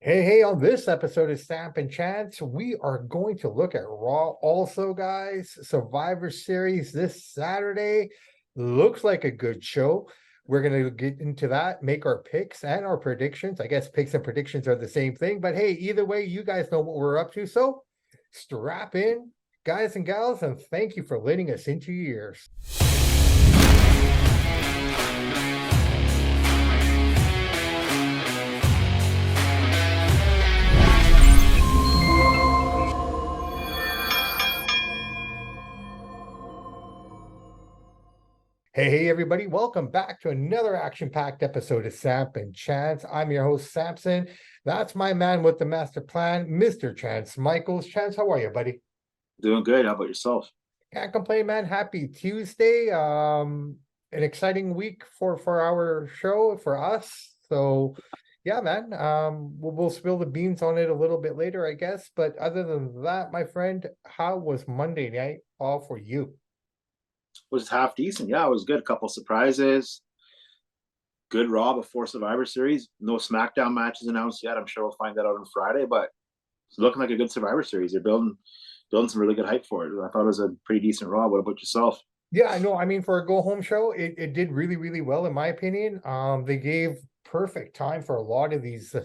Hey, on this episode of Samp&Chance, we are going to look at Raw also, guys. Survivor Series this Saturday. Looks like a good show. We're going to get into that, make our picks and our predictions. I guess picks and predictions are the same thing, but hey, either way, you guys know what we're up to. So strap in, guys and gals, and thank you for letting us into your ears. Hey, everybody, welcome back to another action-packed episode of Samp&Chance. I'm your host, Samson. That's my man with the master plan, Mr. Chance Michaels. Chance, how are you, buddy? Doing good. How about yourself? Can't complain, man. Happy Tuesday. An exciting week for our show, for us. So yeah, man. We'll spill the beans on it a little bit later, I guess. But other than that, my friend, how was Monday night all for you? Was half decent. Yeah, it was good. A couple surprises. Good Raw before Survivor Series. No SmackDown matches announced yet. I'm sure we'll find that out on Friday, but it's looking like a good Survivor Series. They're building some really good hype for it. I thought it was a pretty decent Raw. What about yourself? Yeah, I know. I mean, for a go home show, it did really, really well, in my opinion. They gave perfect time for a lot of these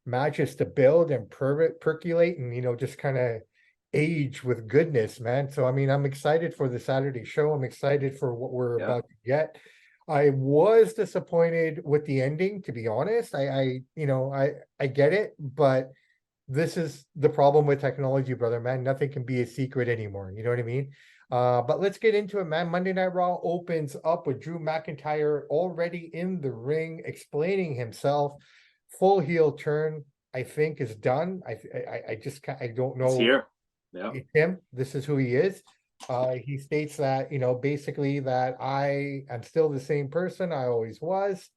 matches to build and percolate and, just kind of age with goodness, man. So, I mean, I'm excited for the Saturday show. I'm excited for what we're Yeah. about to get. I was disappointed with the ending, to be honest. I get it, but this is the problem with technology, brother, man. Nothing can be a secret anymore. You know what I mean? But let's get into it, man. Monday Night Raw opens up with Drew McIntyre already in the ring, explaining himself. Full heel turn, I think, is done. I just can't, I don't It's know. here. Yeah. It's him. This is who he is. He states that, basically that I am still the same person I always was.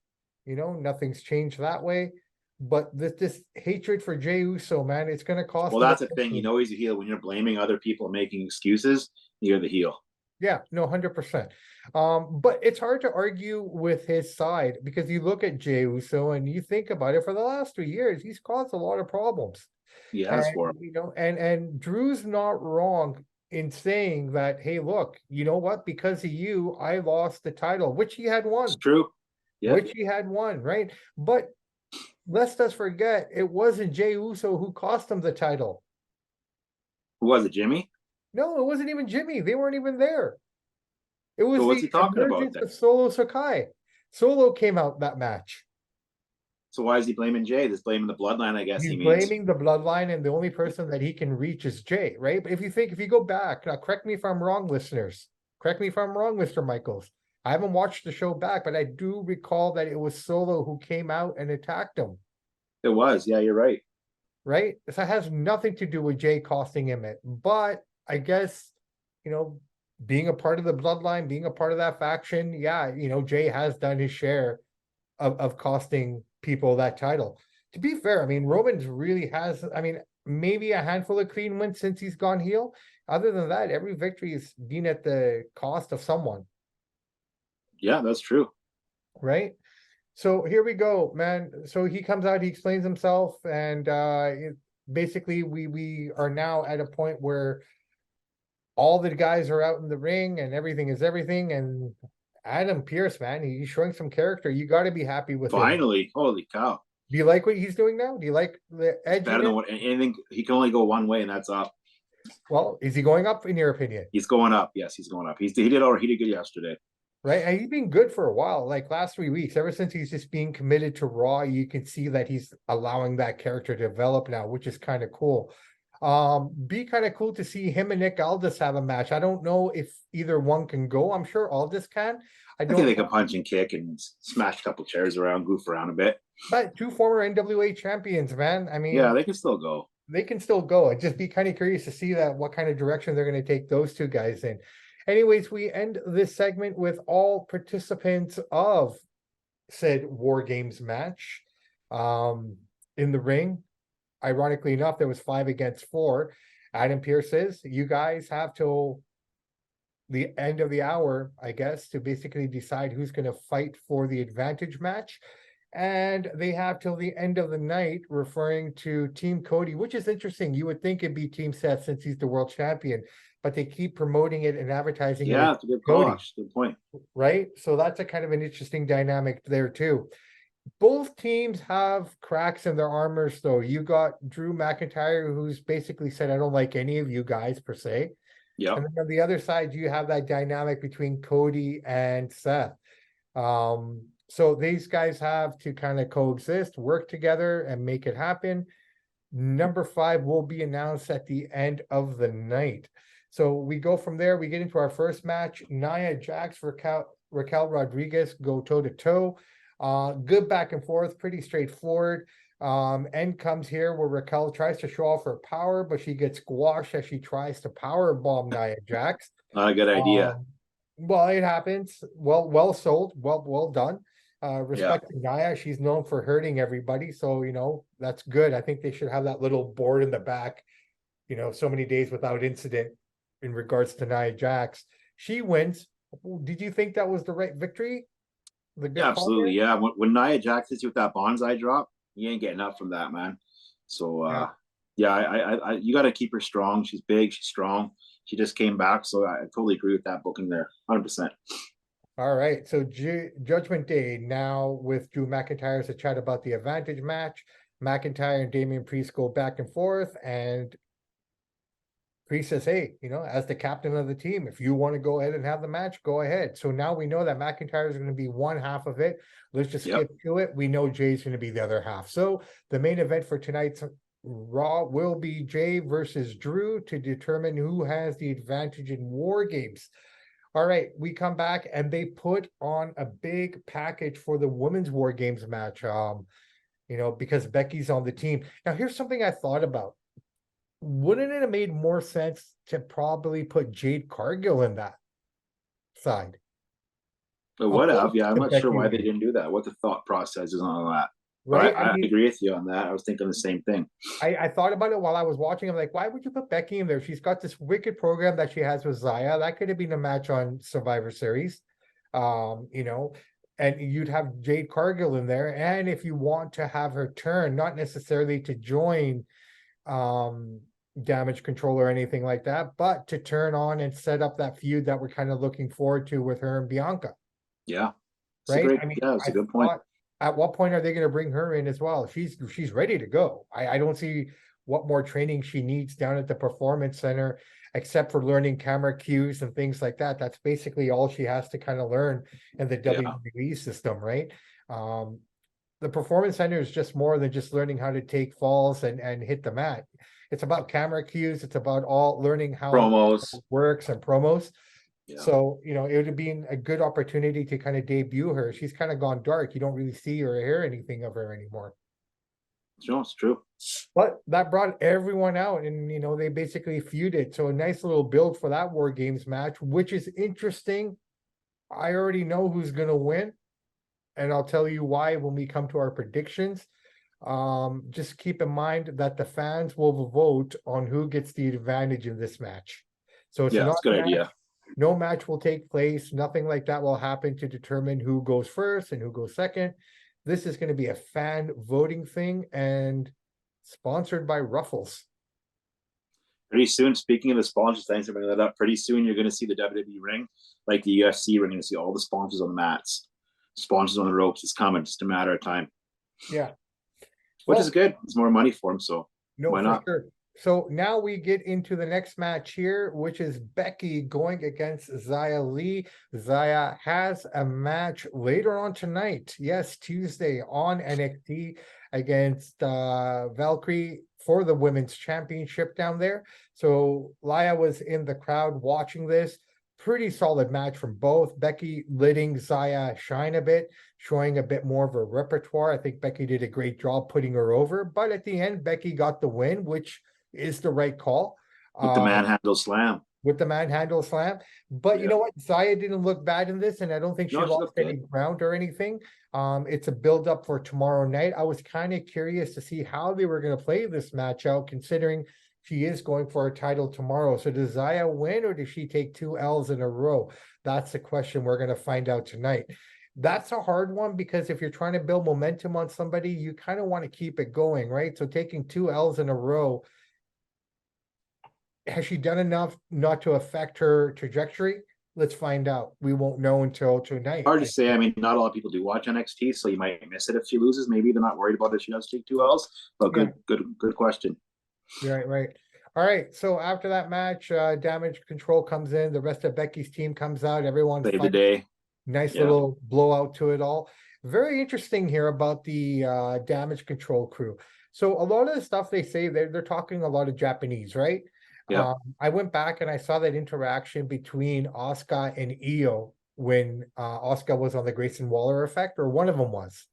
Nothing's changed that way. But this hatred for Jey Uso, man, it's going to cost Well, him a that's the thing. You pussy. know he's a heel when you're blaming other people and making excuses. You're the heel. Yeah, no, 100%. But it's hard to argue with his side because you look at Jey Uso and you think about it. For the last 3 years, he's caused a lot of problems. He has And for him. and Drew's not wrong in saying that, hey, look, you know what? Because of you, I lost the title, which he had It's won, true. Yeah. right? But lest us forget, it wasn't Jey Uso who cost him the title. Who was it, Jimmy? No, it wasn't even Jimmy. They weren't even there. It So was what's the he talking about emergence then? of Solo Sakai. Solo came out that match. So why is he blaming Jay? This blaming the bloodline, I guess He's he means. blaming the bloodline, and the only person that he can reach is Jay, right? But if you go back, now correct me if I'm wrong, listeners. Correct me if I'm wrong, Mr. Michaels. I haven't watched the show back, but I do recall that it was Solo who came out and attacked him, It was. Yeah, you're right. right? So it has nothing to do with Jay costing him it. But I guess, you know, being a part of the bloodline, being a part of that faction, yeah, Jay has done his share of costing people that title. To be fair, I mean, Roman's really has, I mean, maybe a handful of clean wins since he's gone heel. Other than that, every victory has been at the cost of someone, Yeah, that's true. right? So here we go, man. So he comes out, he explains himself, and basically we are now at a point where all the guys are out in the ring and everything is everything. And Adam Pierce, man, he's showing some character. You got to be happy with him. Finally. Holy cow. Do you like what he's doing now? Do you like the Better than edginess? what anything. He can only go one way, and that's up. Well, is he going up in your opinion? He's going up. Yes, he's going up. He did good yesterday. Right? And he's been good for a while, like last 3 weeks. Ever since he's just being committed to Raw, you can see that he's allowing that character to develop now, which is kind of cool. Be kind of cool to see him and Nick Aldis have a match. I don't know if either one can go. I'm sure Aldis can. I I think don't they know. can punch and kick and smash a couple chairs around, goof around a bit. But two former NWA champions, man. I Yeah, mean, they can still go. they can still go. I'd just be kind of curious to see that what kind of direction they're going to take those two guys in. Anyways, we end this segment with all participants of said War Games match in the ring. Ironically enough, there was 5 against 4. Adam Pierce says, you guys have till the end of the hour, I guess, to basically decide who's going to fight for the advantage match. And they have till the end of the night, referring to Team Cody, which is interesting. You would think it'd be Team Seth since he's the world champion, but they keep promoting it and advertising it Yeah, as it's a good call. Cody, Actually. Good point. right? So that's a kind of an interesting dynamic there too. Both teams have cracks in their armors, though. You got Drew McIntyre, who's basically said, I don't like any of you guys per se. Yep. And then on the other side, you have that dynamic between Cody and Seth. So these guys have to kind of coexist, work together, and make it happen. Number 5 will be announced at the end of the night. So we go from there. We get into our first match. Nia Jax, Raquel Rodriguez go toe to toe. Good back and forth, pretty straightforward. End comes here where Raquel tries to show off her power, but she gets squashed as she tries to power bomb Nia Jax. Not a good idea. Well, it happens. Well sold. Well done. Yeah. Respect to Nia. She's known for hurting everybody, so that's good. I think they should have that little board in the back. So many days without incident in regards to Nia Jax. She wins. Did you think that was the right victory? The good Yeah, call absolutely. there? Yeah. When Nia Jax hits you with that bonsai drop, you ain't getting up from that, man. So yeah, I you got to keep her strong. She's big. She's strong. She just came back, so I totally agree with that booking there, 100%. All right, so Judgment Day now with Drew McIntyre to chat about the advantage match. McIntyre and Damian Priest go back and forth, and Priest says, hey, as the captain of the team, if you want to go ahead and have the match, go ahead. So now we know that McIntyre is going to be one half of it. Let's just skip to it. We know Jay's going to be the other half. So the main event for tonight's Raw will be Jay versus Drew to determine who has the advantage in War Games. All right, we come back and they put on a big package for the women's War Games match, because Becky's on the team. Now, here's something I thought about. Wouldn't it have made more sense to probably put Jade Cargill in that side? But what have? Yeah, I'm not sure Becky why they Lynch, didn't do that. What the thought process is on that. right? But I agree with you on that. I was thinking the same thing. I thought about it while I was watching. I'm like, why would you put Becky in there? She's got this wicked program that she has with Zaya. That could have been a match on Survivor Series. And you'd have Jade Cargill in there. And if you want to have her turn, not necessarily to join Damage Control or anything like that, but to turn on and set up that feud that we're kind of looking forward to with her and Bianca. Yeah. Right? It's a good point. At what point are they going to bring her in as well? She's ready to go. I don't see what more training she needs down at the Performance Center, except for learning camera cues and things like that. That's basically all she has to kind of learn in the WWE system, right? The Performance Center is just more than just learning how to take falls and hit the mat. It's about camera cues. It's about all learning how Promos it works and promos. Yeah. So, it would have been a good opportunity to kind of debut her. She's kind of gone dark. You don't really see or hear anything of her anymore. No, it's true. But that brought everyone out and, they basically feuded. So a nice little build for that War Games match, which is interesting. I already know who's going to win. And I'll tell you why when we come to our predictions. Just keep in mind that the fans will vote on who gets the advantage in this match. So it's not a good idea. No match will take place. Nothing like that will happen to determine who goes first and who goes second. This is going to be a fan voting thing and sponsored by Ruffles. Pretty soon, speaking of the sponsors, thanks for bringing that up. Pretty soon, you're going to see the WWE ring, like the UFC. We're going to see all the sponsors on the mats, sponsors on the ropes. It's coming, just a matter of time. Yeah, which is good. It's more money for them, so why not? Sure. So now we get into the next match here, which is Becky going against Xia Li. Xia has a match later on tonight. Yes, Tuesday on NXT against Valkyrie for the women's championship down there. So Laya was in the crowd watching this. Pretty solid match from both. Becky letting Xia shine a bit, showing a bit more of her repertoire. I think Becky did a great job putting her over. But at the end, Becky got the win, which is the right call. With the manhandle slam. But you know what? Xia didn't look bad in this, and I don't think she lost any ground or anything. It's a build up for tomorrow night. I was kind of curious to see how they were going to play this match out, considering she is going for a title tomorrow. So does Xia win, or does she take 2 L's in a row? That's the question we're going to find out tonight. That's a hard one because if you're trying to build momentum on somebody, you kind of want to keep it going, right? So taking 2 L's in a row, has she done enough not to affect her trajectory? Let's find out. We won't know until tonight. Hard to say. I mean, not a lot of people do watch NXT, so you might miss it if she loses. Maybe they're not worried about if she does take 2 L's. But Yeah, good question. right, right. All right. So after that match, Damage Control comes in. The rest of Becky's team comes out. Everyone Save the fights. day. Nice Yeah. little blowout to it all. Very interesting here about the Damage Control crew. So a lot of the stuff they say, they're talking a lot of Japanese, right? Yeah. I went back and I saw that interaction between Asuka and Io when Asuka was on the Grayson Waller effect, or one of them was.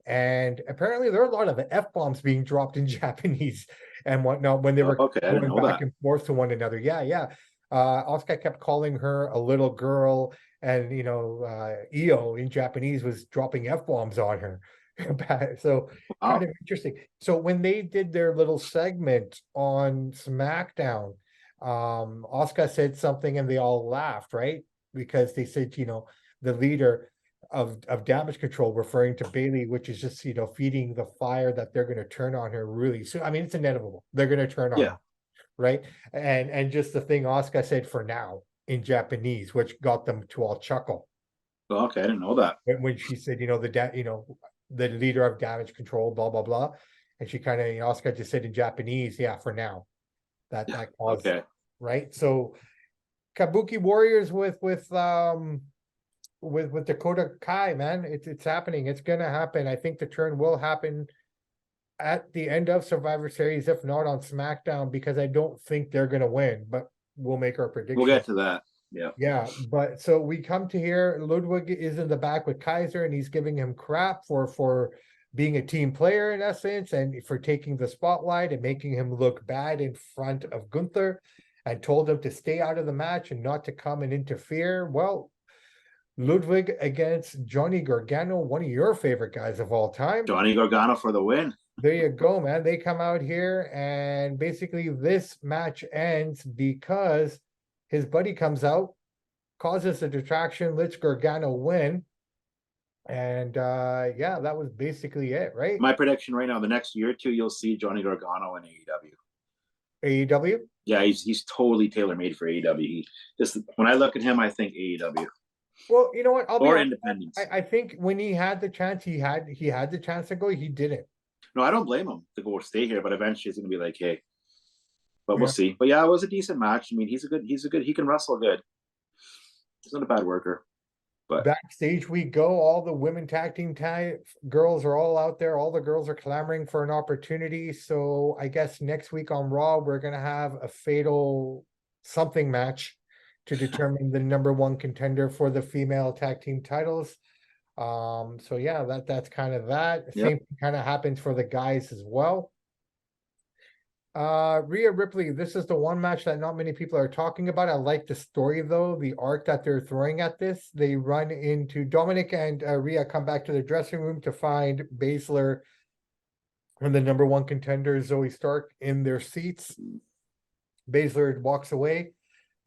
And apparently there are a lot of F-bombs being dropped in Japanese and whatnot when they were Okay, I didn't going know back that. and forth to one another. Yeah, yeah. Asuka kept calling her a little girl, and Io in Japanese was dropping F-bombs on her. So kind Wow. of interesting. So when they did their little segment on SmackDown, Asuka said something and they all laughed, right? Because they said, the leader of Damage Control, referring to Bailey, which is just feeding the fire that they're going to turn on her really soon. I mean, it's inevitable. They're going to turn on Yeah. her, right? And just the thing Asuka said for now in Japanese, which got them to all chuckle Okay, I didn't know that. when she said, the leader of Damage Control, blah blah blah, and she kind of Asuka just said in Japanese, yeah, for now. That caused, Okay. right. So Kabuki Warriors with Dakota Kai, man. It's happening. It's gonna happen. I think the turn will happen at the end of Survivor Series, if not on SmackDown, because I don't think they're gonna win, but we'll make our We'll prediction. get to that. Yeah. Yeah, but so we come to here. Ludwig is in the back with Kaiser, and he's giving him crap for being a team player in essence, and for taking the spotlight and making him look bad in front of Gunther, and told him to stay out of the match and not to come and interfere. Well, Ludwig against Johnny Gargano, one of your favorite guys of all time. Johnny Gargano for the win. There you go, man. They come out here, and basically this match ends because his buddy comes out, causes a distraction, lets Gargano win. And yeah, that was basically it, right? My prediction right now, the next year or two, you'll see Johnny Gargano in AEW. AEW. Yeah, he's totally tailor made for AEW. Just when I look at him, I think AEW Well, you know what? I'll be or honest. independence. I think when he had the chance, he had the chance to go. He didn't. No, I don't blame him to go stay here, but eventually it's gonna be like, hey, but we'll Yeah. see. But yeah, it was a decent match. I mean, he can wrestle good. He's not a bad worker. But Backstage we go. All the women tag team girls are all out there. All the girls are clamoring for an opportunity. So I guess next week on Raw, we're gonna have a fatal something match to determine the number one contender for the female tag team titles. So yeah, that's kind of that. yep. Same kind of happens for the guys as well. Rhea Ripley, this is the one match that not many people are talking about. I like the story though, the arc that they're throwing at this. They run into Dominic and Rhea come back to the dressing room to find Baszler and the number one contender, Zoe Stark, in their seats. Baszler walks away.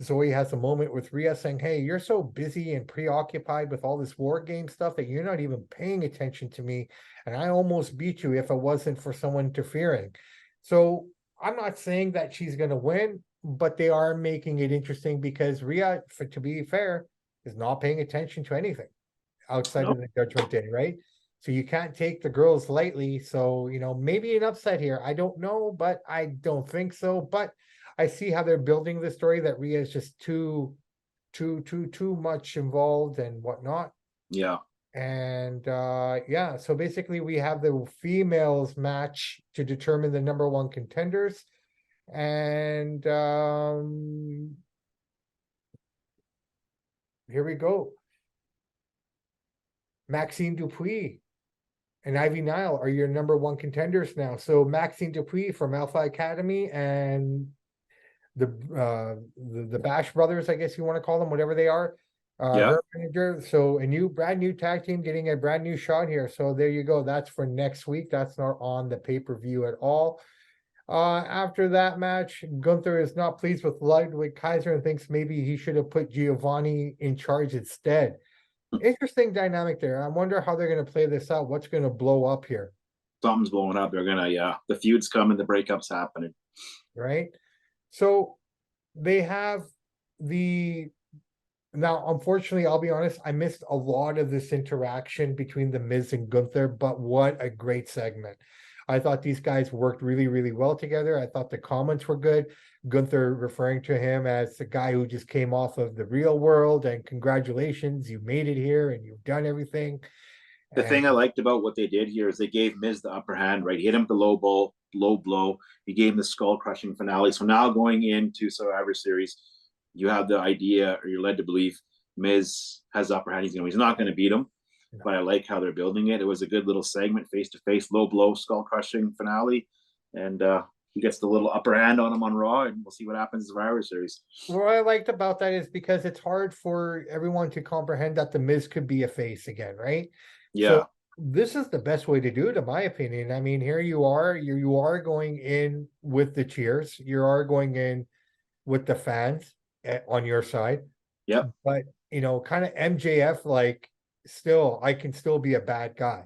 Zoe has a moment with Rhea saying, hey, you're so busy and preoccupied with all this war game stuff that you're not even paying attention to me. And I almost beat you if it wasn't for someone interfering. So I'm not saying that she's going to win, but they are making it interesting because Rhea, to be fair, is not paying attention to anything outside of Nope. the Judgment Day, right? So you can't take the girls lightly. So, maybe an upset here. I don't know, but I don't think so. But I see how they're building the story that Rhea is just too much involved and whatnot. Yeah. And yeah, so basically we have the females match to determine the number one contenders. And here we go. Maxine Dupuis and Ivy Nile are your number one contenders now. So Maxine Dupuis from Alpha Academy and the Bash Brothers, I guess you want to call them, whatever they are. Yeah. Her manager. So brand new tag team getting a brand new shot here. So there you go. That's for next week. That's not on the pay-per-view at all. After that match, Gunther is not pleased with Ludwig Kaiser and thinks maybe he should have put Giovanni in charge instead. Interesting dynamic there. I wonder how they're gonna play this out. What's gonna blow up here, Something's blowing up. They're gonna, yeah. The feud's coming. The breakup's happening. right? So they have the now, unfortunately, I'll be honest, I missed a lot of this interaction between the Miz and Gunther, but what a great segment. I thought these guys worked really, really well together. I thought the comments were good. Gunther referring to him as the guy who just came off of the real world and congratulations, you made it here and you've done everything. The And thing I liked about what they did here is they gave Miz the upper hand, right? He hit him with the low blow. He gave him the skull crushing finale. So now going into Survivor Series, you have the idea, or you're led to believe Miz has the upper hand. He's not going to beat him, but I like how they're building it. It was a good little segment, face to face, low blow, skull crushing finale, and he gets the little upper hand on him on Raw, and we'll see what happens in Survivor Series. what I liked about that is because it's hard for everyone to comprehend that the Miz could be a face again, right? So Yeah, this is the best way to do it, in my opinion. I mean, here you are, you are going in with the cheers, you are going in with the fans on your side, yep, but kind of MJF, like, still, I can still be a bad guy,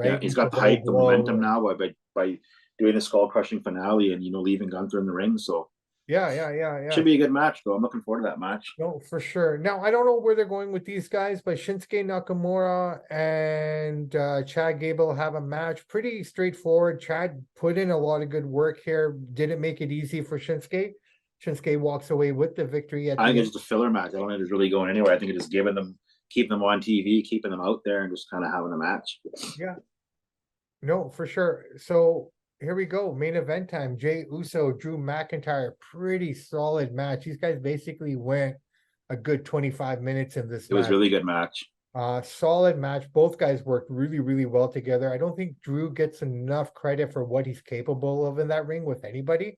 yeah. right? He's With got the the low hype, the blow, momentum and now by doing a skull crushing finale and leaving Gunther in the ring. So yeah. should be a good match, though. I'm looking forward to that match. No, for sure. Now, I don't know where they're going with these guys, but Shinsuke Nakamura and Chad Gable have a match. Pretty straightforward. Chad put in a lot of good work here. Didn't make it easy for Shinsuke. Shinsuke walks away with the victory at I the think end. it's just a filler match. I don't think it's really going anywhere. I think it's just giving them, keeping them on TV, keeping them out there, and just kind of having a match. Yeah, no, for sure. So here we go. Main event time. Jay Uso, Drew McIntyre. Pretty solid match. These guys basically went a good 25 minutes in this It was match. really good match. Solid match. Both guys worked really, really well together. I don't think Drew gets enough credit for what he's capable of in that ring with anybody.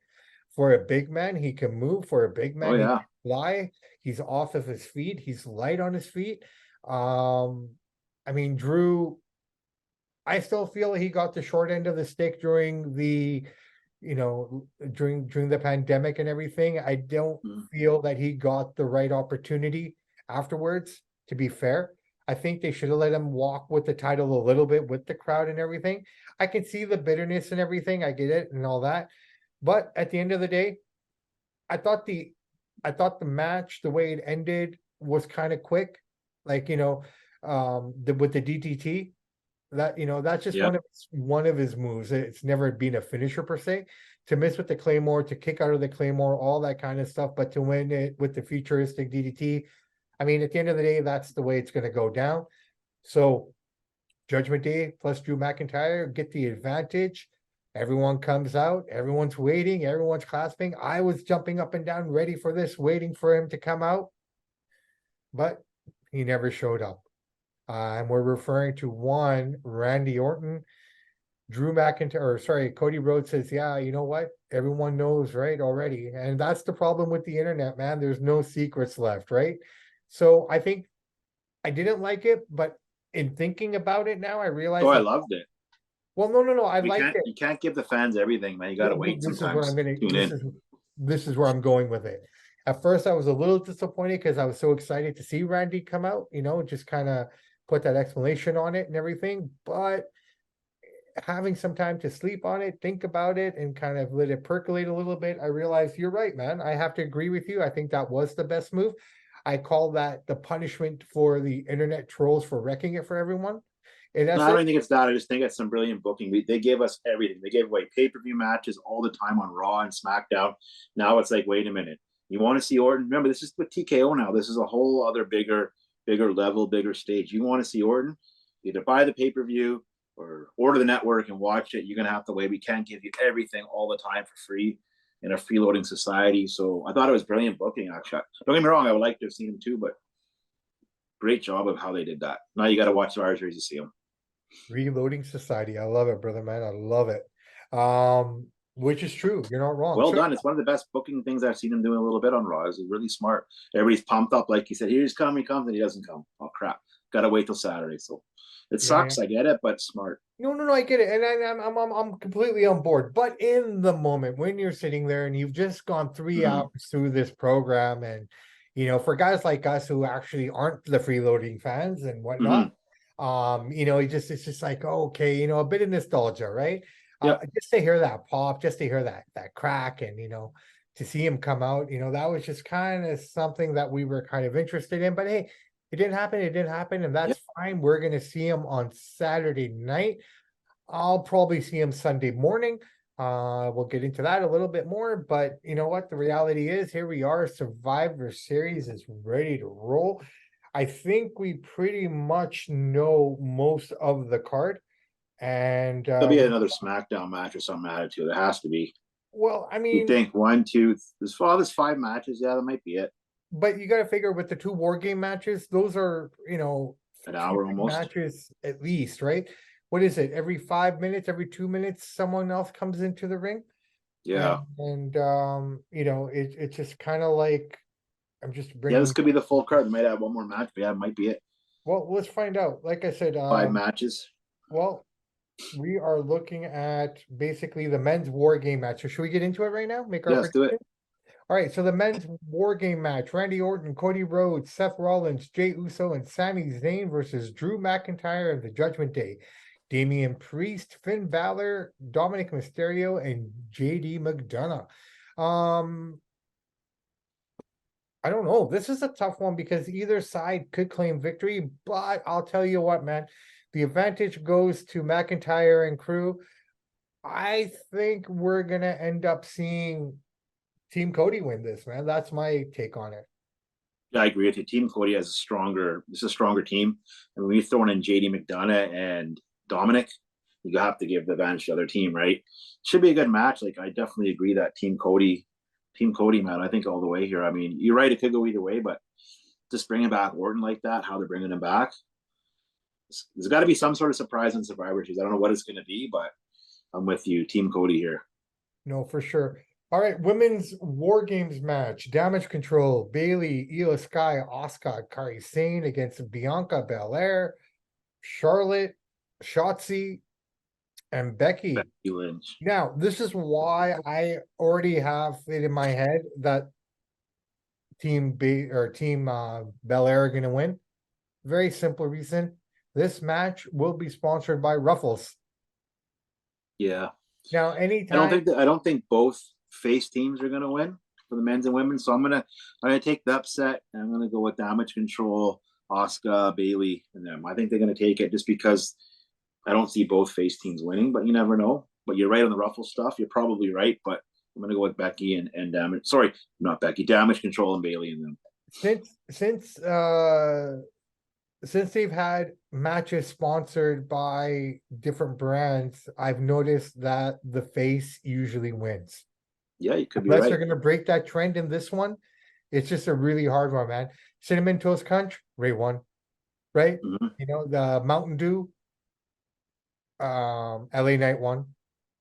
For a big man, he can move. For a big Oh man, he can yeah, fly. He's off of his feet. He's light on his feet. Um, I mean, Drew, I still feel he got the short end of the stick during during the pandemic and everything. I don't mm. feel that he got the right opportunity afterwards, to be fair. I think they should have let him walk with the title a little bit with the crowd and everything. I can see the bitterness and everything. I get it and all that. But at the end of the day, I thought the I thought the match, the way it ended, was kind of quick. Like, with the DTT, that's just Yep. one of his moves. It's never been a finisher per se. To miss with the Claymore, to kick out of the Claymore, all that kind of stuff, but to win it with the futuristic DDT, I mean, at the end of the day, that's the way it's going to go down. So Judgment Day plus Drew McIntyre get the advantage. Everyone comes out, everyone's waiting, everyone's clasping. I was jumping up and down, ready for this, waiting for him to come out, but he never showed up. And we're referring to one Randy Orton. Drew McIntyre, or sorry, Cody Rhodes says, yeah, you know what? Everyone knows, right, already. And that's the problem with the internet, man. There's no secrets left, right? So I think I didn't like it, but in thinking about it now, I Oh, realized I that, loved it. well, no, I We liked can't, it. you can't give the fans everything, man. You got to Well, wait this is where I'm sometimes. gonna, Tune in. this is where I'm going with it. At first, I was a little disappointed because I was so excited to see Randy come out, just kind of put that explanation on it and everything. But having some time to sleep on it, think about it, and kind of let it percolate a little bit, I realized you're right, man. I have to agree with you. I think that was the best move. I call that the punishment for the internet trolls for wrecking it for everyone. And No, that's I it. don't think it's that. I just think it's some brilliant booking. They gave us everything. They gave away pay-per-view matches all the time on Raw and SmackDown. Now it's like, wait a minute. You want to see Orton? Remember, this is with TKO now. This is a whole other bigger level, bigger stage. You want to see Orton? Either buy the pay-per-view or order the network and watch it. You're gonna have to wait. We can't give you everything all the time for free in a freeloading society. So I thought it was brilliant booking. Actually, don't get me wrong. I would like to have seen him too, but great job of how they did that. Now you got to watch the Series to see them. Reloading society. I love it, brother, man. I love it. Which is true. You're not wrong. Well So done. It's one of the best booking things I've seen him doing a little bit on Raw. It's really smart. Everybody's pumped up, like he said, here's coming, he comes, and he doesn't come. Oh crap! Got to wait till Saturday. So it yeah. sucks. I get it, but smart. No, I get it, and I'm completely on board. But in the moment when you're sitting there and you've just gone 3 hours through this program, and for guys like us who actually aren't the freeloading fans and whatnot, Hmm. it's just like, okay, a bit of nostalgia, right? Yep. Just to hear that pop, just to hear that crack, and to see him come out, that was just kind of something that we were kind of interested in. But hey, it didn't happen, and Yep. that's fine. We're gonna see him on Saturday night. I'll probably see him Sunday morning. We'll get into that a little bit more, but you know what? The reality is, here we are. Survivor Series is ready to roll. I think we pretty much know most of the card, and There'll be another SmackDown match or something added to it. There has to be. well, I You mean, think one, two, there's 5 matches. Yeah, that might be it. but you got to figure with the two war game matches, those are An two hour big almost. matches at least, right? What is it? Every 5 minutes, every 2 minutes, someone else comes into the ring. Yeah. It's just kind of like I'm just Yeah, this bringing. could be the full card. They might have one more match, but yeah, it might be it. Well, let's find out. Like I said, 5 matches. well, we are looking at basically the men's war game match. So should we get into it right now? Make our Yeah, let's do it. prediction. All right. So the men's war game match: Randy Orton, Cody Rhodes, Seth Rollins, Jey Uso, and Sami Zayn versus Drew McIntyre and the Judgment Day. Damian Priest, Finn Balor, Dominic Mysterio, and JD McDonough. Um, I don't know. This is a tough one because either side could claim victory, but I'll tell you what, man, the advantage goes to McIntyre and crew. I think we're gonna end up seeing Team Cody win this, man. That's my take on it. Yeah, I agree with you. Team Cody has this is a stronger team. And when you throw in JD McDonough and Dominic, you have to give the advantage to the other team, right? Should be a good match. Like I definitely agree that Team Cody, man, I think all the way here. I mean, you're right, it could go either way, but just bringing back Orton like that, how they're bringing him back, there's got to be some sort of surprise in Survivor Series. I don't know what it's going to be, but I'm with you, Team Cody here. No, for sure. All right, women's war games match: Damage Control, Bailey, Io Sky, Asuka, Kairi Sane against Bianca Belair, Charlotte, Shotzi, and Becky. Becky Lynch. Now, this is why I already have it in my head that Team Belair are going to win. Very simple reason. This match will be sponsored by Ruffles. Yeah, Now, anytime. I don't think both face teams are going to win for the men's and women. So I'm gonna take the upset and I'm gonna go with Damage Control, Asuka, Bailey, and them. I think they're gonna take it just because I don't see both face teams winning, but you never know. But you're right on the Ruffle stuff. You're probably right, but I'm gonna go with Becky and Damage. Sorry, not Becky. Damage Control and Bailey and them. Since they've had matches sponsored by different brands, I've noticed that the face usually wins. Yeah, you could be Unless they're right. going to break that trend in this one, it's just a really hard one, man. Cinnamon Toast Crunch, Ray won, right? Mm-hmm. The Mountain Dew, LA Night one.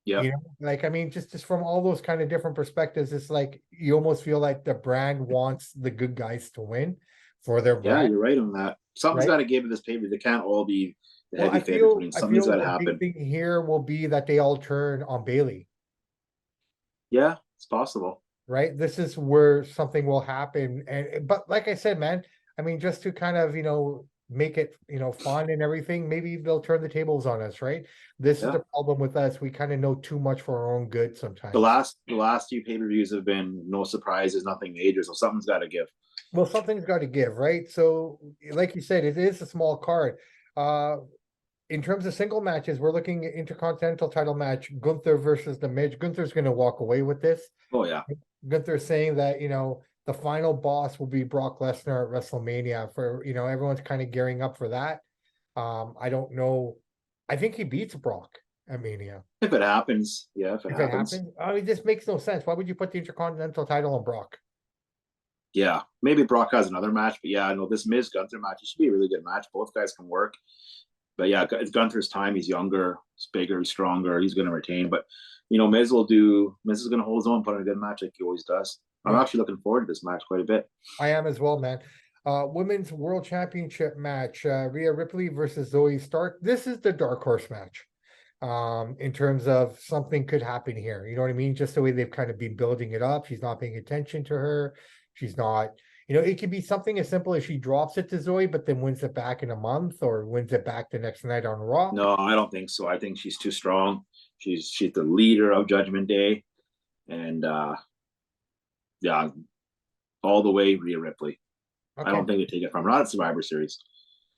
Yep. Like I mean, just from all those kind of different perspectives, it's like you almost feel like the brand wants the good guys to win for their Yeah, brand, you're right on that. Something's right? got to give to this paper. They can't all be the Well, heavy favorites winning. I Something's got feel to a big happen. thing here will be that they all turn on Bailey, Yeah, it's possible. right? This is where something will happen. And but like I said, man, I mean, just to kind of, make it, fun and everything, maybe they'll turn the tables on us, right? This is Yeah. the problem with us. We kind of know too much for our own good The sometimes. last few pay-per-views have been no surprises, nothing major, so something's got to give. Well, something's got to give, right? So, like you said, it is a small card. Uh, in terms of single matches, we're looking at intercontinental title match, Gunther versus the Midge. Gunther's going to walk away with this. Oh yeah. Gunther saying that, the final boss will be Brock Lesnar at WrestleMania for, everyone's kind of gearing up for that. I don't know. I think he beats Brock at Mania. If it happens, yeah, if it If it happens. happens, I mean, this makes no sense. Why would you put the Intercontinental title on Brock? Yeah, maybe Brock has another match, but yeah, no, this Miz Gunther match, it should be a really good match. Both guys can work, but yeah, it's Gunther's time. He's younger, he's bigger, he's stronger. He's going to retain, but Miz will do. Miz is going to hold his own, put on a good match like he always does. I'm Yeah, actually looking forward to this match quite a bit. I am as well, man. Women's World Championship match, Rhea Ripley versus Zoe Stark. This is the dark horse match. In terms of something could happen here. You know what I mean? Just the way they've kind of been building it up. She's not paying attention to her. She's not, it could be something as simple as she drops it to Zoe, but then wins it back in a month or wins it back the next night on Raw. No, I don't think so. I think she's too strong. She's the leader of Judgment Day, and yeah, all the way Rhea Ripley. I Okay. don't think they take it from her. Not at Survivor Series.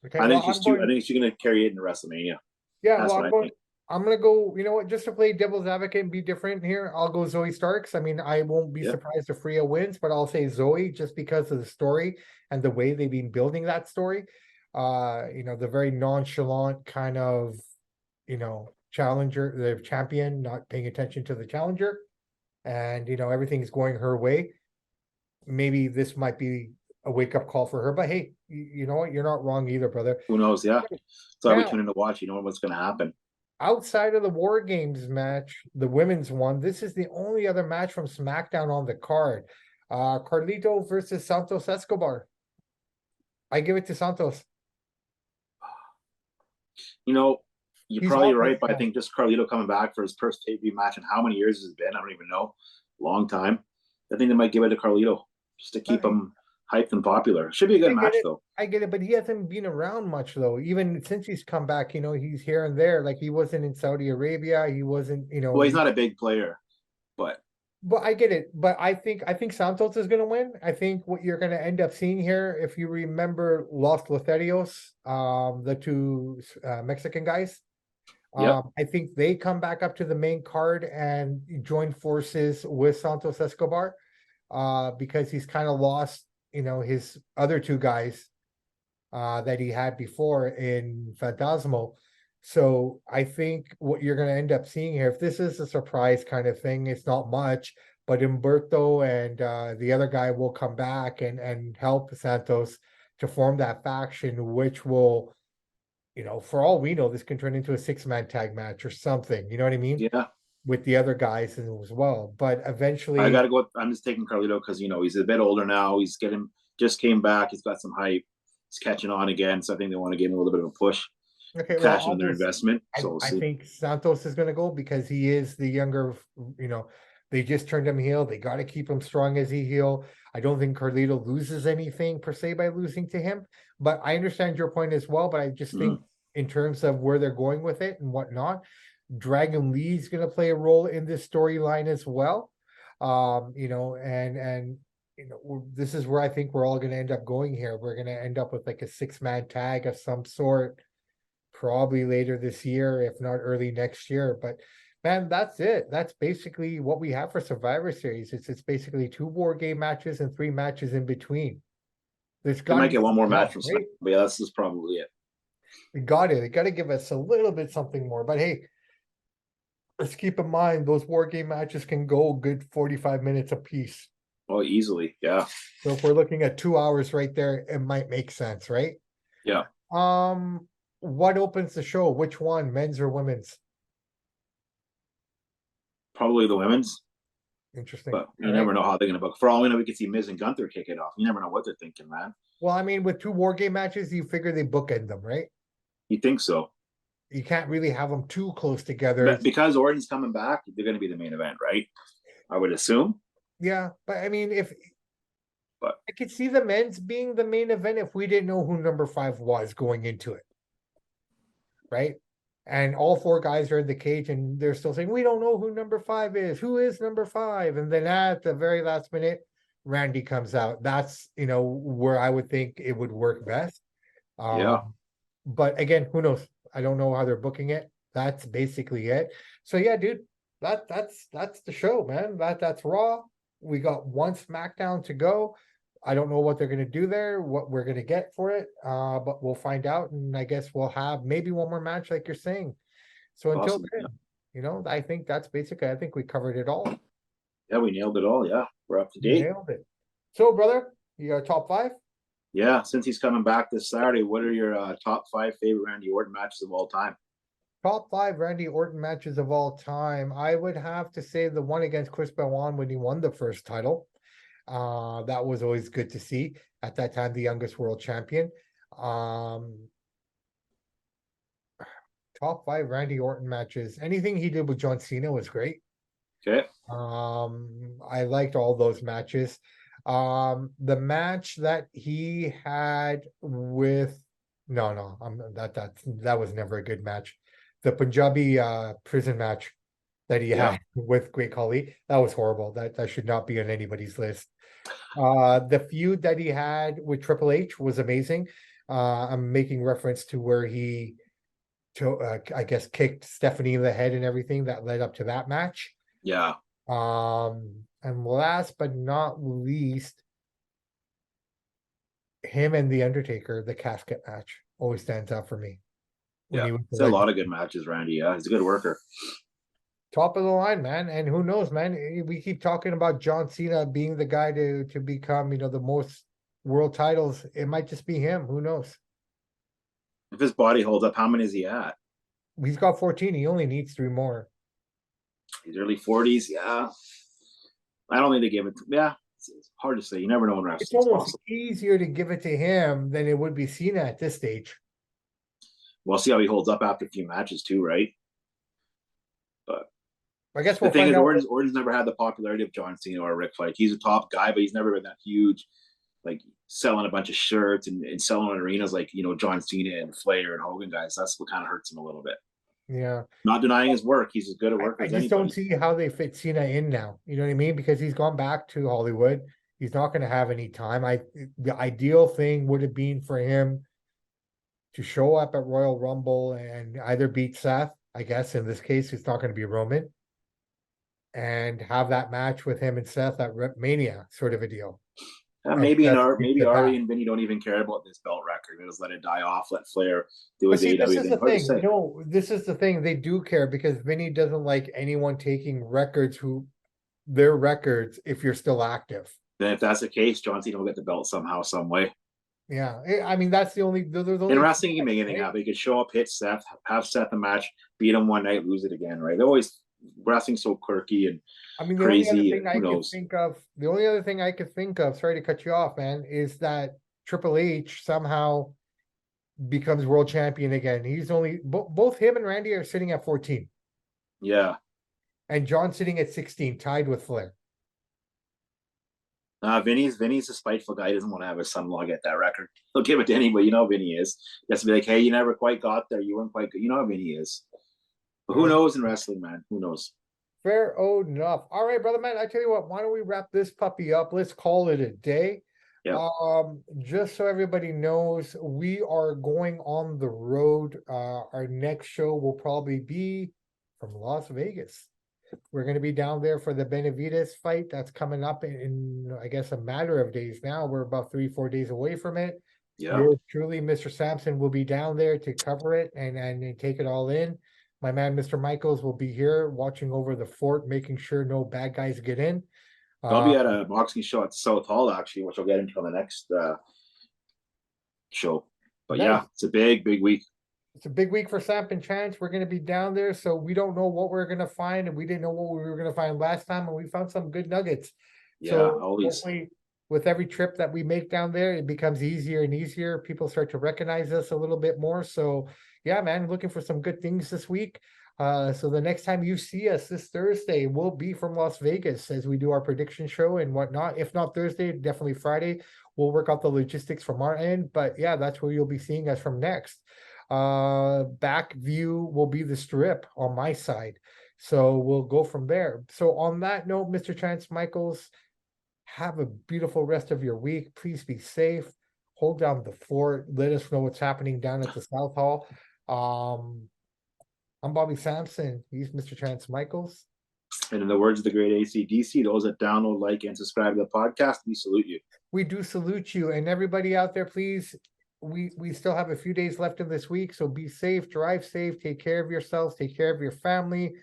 Okay. I Well, think she's too. I think she's gonna carry it into WrestleMania. yeah, That's well, what I think. I'm gonna go, you know what, just to play devil's advocate and be different here, I'll go Zoe Starks. I mean, I won't be Yep. surprised if Rhea wins, but I'll say Zoe just because of the story and the way they've been building that story. The very nonchalant kind of, challenger, the champion, not paying attention to the challenger, and everything's going her way. Maybe this might be a wake-up call for her, but hey, you know what? You're not wrong either, brother. Who knows? Yeah. So I would Now, tune in to watch. You know what's gonna happen. outside of the War Games match, the women's one, this is the only other match from SmackDown on the card. Carlito versus Santos Escobar. I give it to Santos. You know, you're He's probably hot right, right but I now. think just Carlito coming back for his first debut match and how many years has it been? I don't even know. Long time. I think they might give it to Carlito just to keep I, him hyped and popular. Should be a good I get match it. though. I get it, but he hasn't been around much though. Even since he's come back, he's here and there. Like he wasn't in Saudi Arabia. He wasn't, Well, he's not a big player, but But I get it. But I think Santos is going to win. I think what you're going to end up seeing here, if you remember Los Lotharios, the two Mexican guys, yep, I think they come back up to the main card and join forces with Santos Escobar, because he's kind of lost, his other two guys that he had before in Phantasmo. So I think what you're going to end up seeing here, if this is a surprise kind of thing, it's not much, but Umberto and the other guy will come back and help Santos to form that faction, which will, for all we know, this can turn into a 6-man tag match or something. You know what I mean? yeah. With the other guys as well. But I eventually, gotta go. I'm just taking Carlito because he's a bit older now. He's getting just came back. He's got some hype. He's catching on again, so I think they want to give him a little bit of a push, okay, well, cash I'll in their go. investment. I, So we'll I see. think Santos is going to go because he is the younger, you know, they just turned him heel. They got to keep him strong as he heel. I don't think Carlito loses anything per se by losing to him, but I understand your point as well. But I just think Mm. in terms of where they're going with it and whatnot, Dragon Lee's going to play a role in this storyline as well. This is where I think we're all going to end up going here. We're going to end up with like a 6-man tag of some sort probably later this year, if not early next year. But man, that's it. That's basically what we have for Survivor Series. It's basically 2 War Game matches and 3 matches in between. There's They got to might be get one more something match else, from SmackDown, right? but yeah, this is probably it. We got it. They got to give us a little bit something more. But hey, let's keep in mind those War Game matches can go a good 45 minutes apiece. Oh, easily, yeah, So if we're looking at 2 hours right there, it might make sense, right? yeah. Um, what opens the show? Which one, men's or women's? Probably the women's, Interesting. but All you right. never know how they're gonna book. For all we know, we could see Miz and Gunther kick it off. You never know what they're thinking, man. Well, I mean, with 2 War Game matches, you figure they bookend them, right? You think so? You can't really have them too close together. But because Orton's coming back, they're gonna be the main event, right? I would assume, Yeah, but I mean, if but I could see the men's being the main event if we didn't know who number 5 was going into it, right? And all 4 guys are in the cage and they're still saying, we don't know who number 5 is. Who is number 5? And then at the very last minute, Randy comes out. That's, where I would think it would work best. yeah, But again, who knows? I don't know how they're booking it. That's basically it. So yeah, dude, that's the show, man. That's Raw. We got one SmackDown to go. I don't know what they're gonna do there, what we're gonna get for it. But we'll find out, and I guess we'll have maybe one more match, like you're saying. So until possibly. then, Yeah. I think that's basically. I think we covered it all. Yeah, we nailed it all. Yeah, we're up to We date. nailed it. So, brother, you got a top 5? Yeah, since he's coming back this Saturday, what are your top 5 favorite Randy Orton matches of all time? Top 5 Randy Orton matches of all time. I would have to say the one against Chris Benoit when he won the first title. That was always good to see. At that time, the youngest world champion. Um, Top 5 Randy Orton matches. Anything he did with John Cena was great. Okay, I liked all those matches. The match that he had with no, that was never a good match. The Punjabi prison match that he Yeah. had with Great Khali, that was horrible. That should not be on anybody's list. The feud that he had with Triple H was amazing. I'm making reference to where he I guess kicked Stephanie in the head and everything that led up to that match. Yeah. And last but not least, him and the Undertaker, the casket match always stands out for me. When Yeah. he was It's a lot of good matches, Randy. Yeah. He's a good worker. top of the line, man. And who knows, man? We keep talking about John Cena being the guy to become, the most world titles. It might just be him. Who knows? If his body holds up, how many is he at? He's got 14. He only needs 3 more. He's early 40s. Yeah. I don't think they give it. Yeah. It's hard to say. You never know in wrestling. It's almost easier to give it to him than it would be Cena at this stage. We'll see how he holds up after a few matches too, right? But I guess the we'll thing find is, out. Orton's never had the popularity of John Cena or Ric Flair. He's a top guy, but he's never been that huge, like selling a bunch of shirts and selling arenas like John Cena and Flair and Hogan guys. That's what kind of hurts him a little bit. Yeah. Not denying his work; he's as good a worker I as just don't anybody. see how they fit Cena in now. You know what I mean? Because he's gone back to Hollywood. He's not going to have any time. The ideal thing would have been for him to show up at Royal Rumble and either beat Seth. I guess in this case, it's not going to be Roman, and have that match with him and Seth at Mania, sort of a deal. And Maybe Seth maybe the Ari back. and Vinny don't even care about this belt record. They just let it die off. Let Flair do But his see, this AEW is thing. the Hard to thing. say. This is the thing. They do care because Vinny doesn't like anyone taking records their records if you're still active. Then if that's the case, John Cena will get the belt somehow, some way. Yeah, I mean that's the only. There's In only wrestling, you can make anything right? happen. You could show up, hit Seth, have Seth a match, beat him one night, lose it again, right? They're always wrestling's so quirky and I mean, the only other crazy, thing and I who could knows? think of, sorry to cut you off, man, is that Triple H somehow becomes world champion again. He's only both him and Randy are sitting at 14, Yeah. and John sitting at 16, tied with Flair. Vinny's a spiteful guy. He doesn't want to have his son-in-law get that record. He'll give it to anybody. You know Vinny is. He has to be like, hey, you never quite got there. You weren't quite good. You know how Vinny is. But who knows in wrestling, man? Who knows? Fair enough. All right, brother man. I tell you what, why don't we wrap this puppy up? Let's call it a day. Yeah. Just so everybody knows, we are going on the road. Our next show will probably be from Las Vegas. We're going to be down there for the Benavides fight that's coming up in I guess, a matter of days now. We're about 3-4 days away from it. Yeah. Yours truly, Mr. Sampson, will be down there to cover it and take it all in. My man, Mr. Michaels, will be here watching over the fort, making sure no bad guys get in. I'll be at a boxing show at South Hall, actually, which I'll get into on the next show. But Nice. yeah, it's a big, big week. It's a big week for Samp&Chance. We're going to be down there, so we don't know what we're going to find, and we didn't know what we were going to find last time, and we found some good nuggets. Yeah, So always. hopefully, with every trip that we make down there, it becomes easier and easier. People start to recognize us a little bit more. So yeah, man, looking for some good things this week. So the next time you see us this Thursday, we'll be from Las Vegas as we do our prediction show and whatnot. If not Thursday, definitely Friday. We'll work out the logistics from our end. But yeah, that's where you'll be seeing us from next. Back view will be the strip on my side. So we'll go from there. So on that note, Mr. Chance Michaels, have a beautiful rest of your week. Please be safe. Hold down the fort. Let us know what's happening down at the South Hall. I'm Bobby Sampson. He's Mr. Chance Michaels. And in the words of the great AC/DC, those that download, like, and subscribe to the podcast, we salute you. We do salute you. And everybody out there, please, we still have a few days left in this week. So be safe, drive safe, take care of yourselves, take care of your family.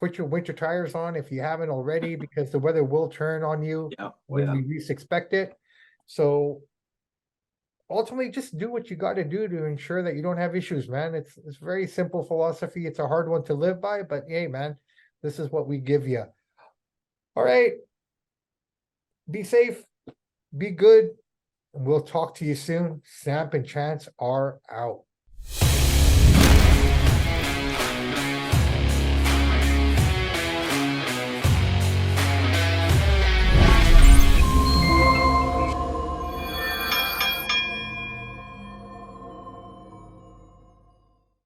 Put your winter tires on if you haven't already, because the weather will turn on you when we least expect it. So ultimately, just do what you got to do to ensure that you don't have issues, man. It's very simple philosophy. It's a hard one to live by, but hey, man, this is what we give you. All right. Be safe. Be good. And we'll talk to you soon. Samp&Chance are out.